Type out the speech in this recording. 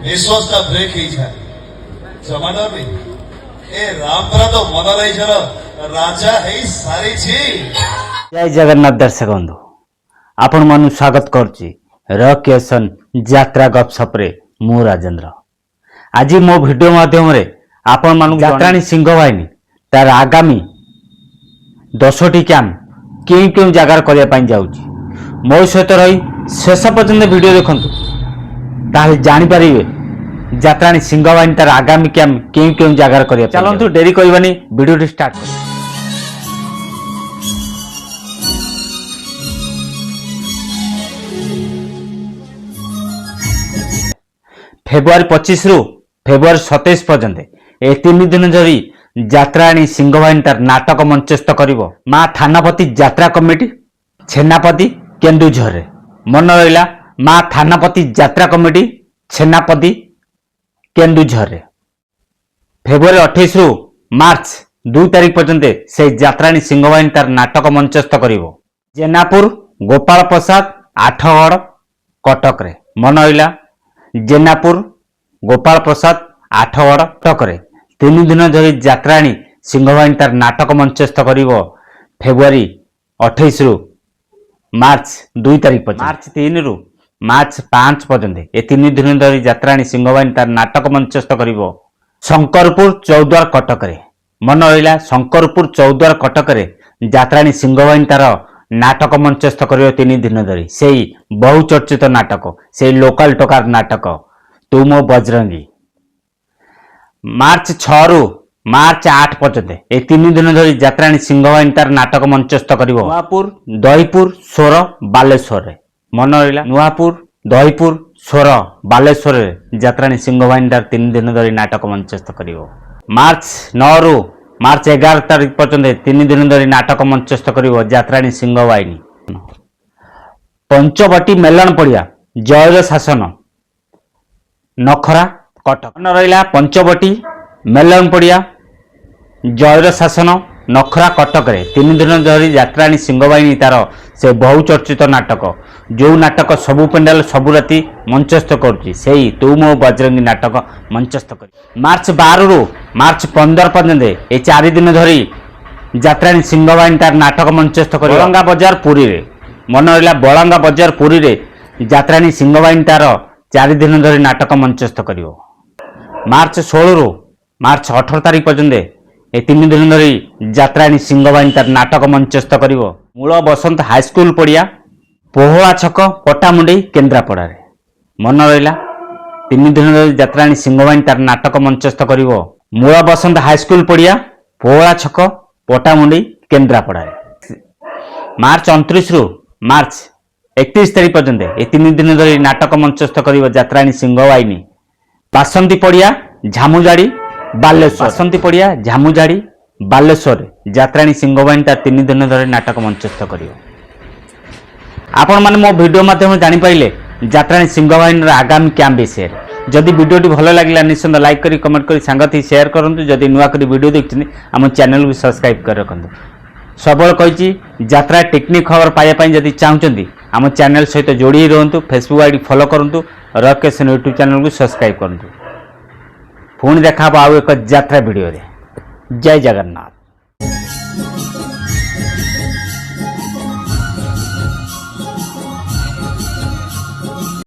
ନିଶ୍ୱାସଟା brake ହେଇଯାଏ। ଜମାଟା ବି ଏ ରାମପରା ତ ମନ ରହିଛର ରାଜା ହେଇ ସାରିଛି। ଜୟ ଜଗନ୍ନାଥ ଦର୍ଶକ ବନ୍ଧୁ, ଆପଣ ମାନଙ୍କୁ ସ୍ୱାଗତ କରୁଛି ରକ୍ କ୍ରିଏସନ ଯାତ୍ରା ଗପସପରେ। ମୁଁ ରାଜେନ୍ଦ୍ର। ଆଜି ମୋ ଭିଡ଼ିଓ ମାଧ୍ୟମରେ ଆପଣ ମାନଙ୍କୁ ଯାତ୍ରାଣୀ ସିଂହ ବାହିନୀ ତାର ଆଗାମୀ 10ଟି କ୍ୟାମ୍ପ କେଉଁ କେଉଁ ଜାଗାରେ କରିବା ପାଇଁ ଯାଉଛି, ମୋ ସହିତ ରହି ଶେଷ ପର୍ଯ୍ୟନ୍ତ ଭିଡ଼ିଓ ଦେଖନ୍ତୁ, ତାହେଲେ ଜାଣିପାରିବେ ଯାତ୍ରାଣୀ ସିଂହ ବାହିନୀ ତାର ଆଗାମୀ କ୍ୟାମ୍ପ କେଉଁ କେଉଁ ଜାଗାରେ କରିବା। ଚାଲନ୍ତୁ ଡେରି କରିବାନି, ଭିଡ଼ିଓଟି ଷ୍ଟାର୍ଟ କରିବା। ଫେବୃଆରୀ 25 ରୁ ଫେବୃଆରୀ 27 ପର୍ଯ୍ୟନ୍ତ ଏ 3 ଦିନ ଧରି ଯାତ୍ରାଣୀ ସିଂହ ବାହିନୀ ତାର ନାଟକ ମଞ୍ଚସ୍ଥ କରିବ ମା ଥାନାପତି ଯାତ୍ରା କମିଟି, ଛେନାପତି, କେନ୍ଦୁଝରରେ। ମନେ ରହିଲା, ମା ଥାନାପତି ଯାତ୍ରା କମିଟି, ଛେନାପତି, କେନ୍ଦୁଝରରେ। ଫେବୃଆରୀ 28 ରୁ ମାର୍ଚ୍ଚ 2 ତାରିଖ ପର୍ଯ୍ୟନ୍ତ ସେହି ଯାତ୍ରାଣୀ ସିଂହ ବାହିନୀ ତାର ନାଟକ ମଞ୍ଚସ୍ଥ କରିବ ଜେନାପୁର, ଗୋପାଳ ପ୍ରସାଦ, ଆଠଗଡ଼, କଟକରେ। ମନେ ରହିଲା, ଜେନାପୁର, ଗୋପାଳ ପ୍ରସାଦ, ଆଠଗଡ଼, କଟକରେ 3 ଦିନ ଧରି ଯାତ୍ରାଣୀ ସିଂହ ବାହିନୀ ତାର ନାଟକ ମଞ୍ଚସ୍ଥ କରିବ ଫେବୃଆରୀ 28 ରୁ ମାର୍ଚ୍ଚ 2 ତାରିଖ ପର୍ଯ୍ୟନ୍ତ। ମାର୍ଚ୍ଚ 3 ରୁ ମାର୍ଚ୍ଚ 5 ପର୍ଯ୍ୟନ୍ତ ଏ 3 ଦିନ ଧରି ଯାତ୍ରାଣୀ ସିଂହ ବାହିନୀ ତାର ନାଟକ ମଞ୍ଚସ୍ଥ କରିବ ଶଙ୍କରପୁର, ଚୌଦ୍ୱାର, କଟକରେ। ମନେ ରହିଲା, ଶଙ୍କରପୁର, ଚୌଦ୍ୱାର, କଟକରେ ଯାତ୍ରାଣୀ ସିଂହ ବାହିନୀ ତାର ନାଟକ ମଞ୍ଚସ୍ଥ କରିବ 3 ଦିନ ଧରି। ସେଇ ବହୁ ଚର୍ଚ୍ଚିତ ନାଟକ, ସେଇ ଲୋକାଲ ଟୋକାର ନାଟକ ତୁ ମୋ ବଜରଙ୍ଗୀ। ମାର୍ଚ୍ଚ 6 ରୁ ମାର୍ଚ୍ଚ 8 ପର୍ଯ୍ୟନ୍ତ ଏ 3 ଦିନ ଧରି ଯାତ୍ରାଣୀ ସିଂହ ବାହିନୀ ତାର ନାଟକ ମଞ୍ଚସ୍ଥ କରିବ ନୂଆପୁର, ଦହିପୁର, ସୋର, ବାଲେଶ୍ୱରରେ। ମନେ ରହିଲା, ନୂଆପୁର, ଦହିପୁର, ସୋର, ବାଲେଶ୍ୱରରେ ଯାତ୍ରାଣୀ ସିଂହ ବାହିନୀ ତାର 3 ଦିନ ଧରି ନାଟକ ମଞ୍ଚସ୍ଥ କରିବ। ମାର୍ଚ୍ଚ 9 ରୁ ମାର୍ଚ୍ଚ 11 ତାରିଖ ପର୍ଯ୍ୟନ୍ତ 3 ଦିନ ଧରି ନାଟକ ମଞ୍ଚସ୍ଥ କରିବ ଯାତ୍ରାଣୀ ସିଂହ ବାହିନୀ ପଞ୍ଚବଟୀ ମେଲଣ ପଡ଼ିଆ, ଜୟର ଶାସନ, ନଖରା, କଟକ। ମନେ ରହିଲା, ପଞ୍ଚବଟୀ ମେଲଣ ପଡ଼ିଆ, ଜୟର ଶାସନ, ନଖରା, କଟକରେ 3 ଦିନ ଧରି ଯାତ୍ରାଣୀ ସିଂହ ବାହିନୀ ତାର ସେ ବହୁ ଚର୍ଚ୍ଚିତ ନାଟକ, ଯେଉଁ ନାଟକ ସବୁ ପେଣ୍ଡାଲ ସବୁ ରାତି ମଞ୍ଚସ୍ଥ କରୁଛି, ସେଇ ତୁ ମୋ ବଜରଙ୍ଗୀ ନାଟକ ମଞ୍ଚସ୍ଥ କରି ମାର୍ଚ୍ଚ 12 ରୁ ମାର୍ଚ୍ଚ 15 ପର୍ଯ୍ୟନ୍ତ ଏ 4 ଦିନ ଧରି ଯାତ୍ରାଣୀ ସିଂହ ବାହିନୀ ତାର ନାଟକ ମଞ୍ଚସ୍ଥ କରିବ ବଳଙ୍ଗା ବଜାର, ପୁରୀରେ। ମନେ ରହିଲା, ବଳଙ୍ଗା ବଜାର, ପୁରୀରେ ଯାତ୍ରାଣୀ ସିଂହ ବାହିନୀ ତାର 4 ଦିନ ଧରି ନାଟକ ମଞ୍ଚସ୍ଥ କରିବ। ମାର୍ଚ୍ଚ 16 ରୁ ମାର୍ଚ୍ଚ 18 ତାରିଖ ପର୍ଯ୍ୟନ୍ତ ଏ 3 ଦିନ ଧରି ଯାତ୍ରାଣୀ ସିଂହ ବାହିନୀ ତାର ନାଟକ ମଞ୍ଚସ୍ଥ କରିବ ମୂଳ ବସନ୍ତ ହାଇସ୍କୁଲ ପଡ଼ିଆ, ପୋହଳା ଛକ, ପଟାମୁଣ୍ଡେଇ, କେନ୍ଦ୍ରାପଡ଼ାରେ। ମନେ ରହିଲା, 3 ଦିନ ଧରି ଯାତ୍ରାଣୀ ସିଂହ ବାହିନୀ ତାର ନାଟକ ମଞ୍ଚସ୍ଥ କରିବ ମୂଳ ବସନ୍ତ ହାଇସ୍କୁଲ ପଡ଼ିଆ, ପୋହଳା ଛକ, ପଟାମୁଣ୍ଡେଇ, କେନ୍ଦ୍ରାପଡ଼ାରେ। ମାର୍ଚ୍ଚ 29 ରୁ ମାର୍ଚ୍ଚ 31 ତାରିଖ ପର୍ଯ୍ୟନ୍ତ ଏ 3 ଦିନ ଧରି ନାଟକ ମଞ୍ଚସ୍ଥ କରିବ ଯାତ୍ରାଣୀ ସିଂହ ବାହିନୀ ବାସନ୍ତୀ ପଡ଼ିଆ, ଝାମୁଝାଡ଼ି, ବାଲେଶ୍ୱର। ବାସନ୍ତୀ ପଡ଼ିଆ, ଝାମୁଝାଡ଼ି, ବାଲେଶ୍ୱରରେ ଯାତ୍ରାଣୀ ସିଂହ ବାହିନୀ ତାର 3 ଦିନ ଧରି ନାଟକ ମଞ୍ଚସ୍ଥ କରିବ। ଆପଣମାନେ ମୋ ଭିଡ଼ିଓ ମାଧ୍ୟମରେ ଜାଣିପାରିଲେ ଯାତ୍ରାଣୀ ସିଂହ ବାହିନୀର ଆଗାମୀ କ୍ୟାମ୍ପ ବିଷୟରେ। ଯଦି ଭିଡ଼ିଓଟି ଭଲ ଲାଗିଲା ନିଶ୍ଚିତ ଲାଇକ୍ କରି କମେଣ୍ଟ କରି ସାଙ୍ଗସାଥି ସେୟାର କରନ୍ତୁ। ଯଦି ନୂଆ କରି ଭିଡ଼ିଓ ଦେଖୁଛନ୍ତି ଆମ ଚ୍ୟାନେଲକୁ ସବସ୍କ୍ରାଇବ୍ କରି ରଖନ୍ତୁ। ସବୁବେଳେ କହିଛି, ଯାତ୍ରା ଟେକ୍ନିକ୍ ଖବର ପାଇବା ପାଇଁ ଯଦି ଚାହୁଁଛନ୍ତି ଆମ ଚ୍ୟାନେଲ ସହିତ ଯୋଡ଼ି ରୁହନ୍ତୁ। ଫେସବୁକ୍ ଆଇଡ଼ି ଫଲୋ କରନ୍ତୁ, ରକ୍ କ୍ରିଏସନ ୟୁଟ୍ୟୁବ୍ ଚ୍ୟାନେଲକୁ ସବସ୍କ୍ରାଇବ୍ କରନ୍ତୁ। ପୁଣି ଦେଖା ହେବ ଆଉ ଏକ ଯାତ୍ରା ଭିଡ଼ିଓରେ। ଜୟ ଜଗନ୍ନାଥ।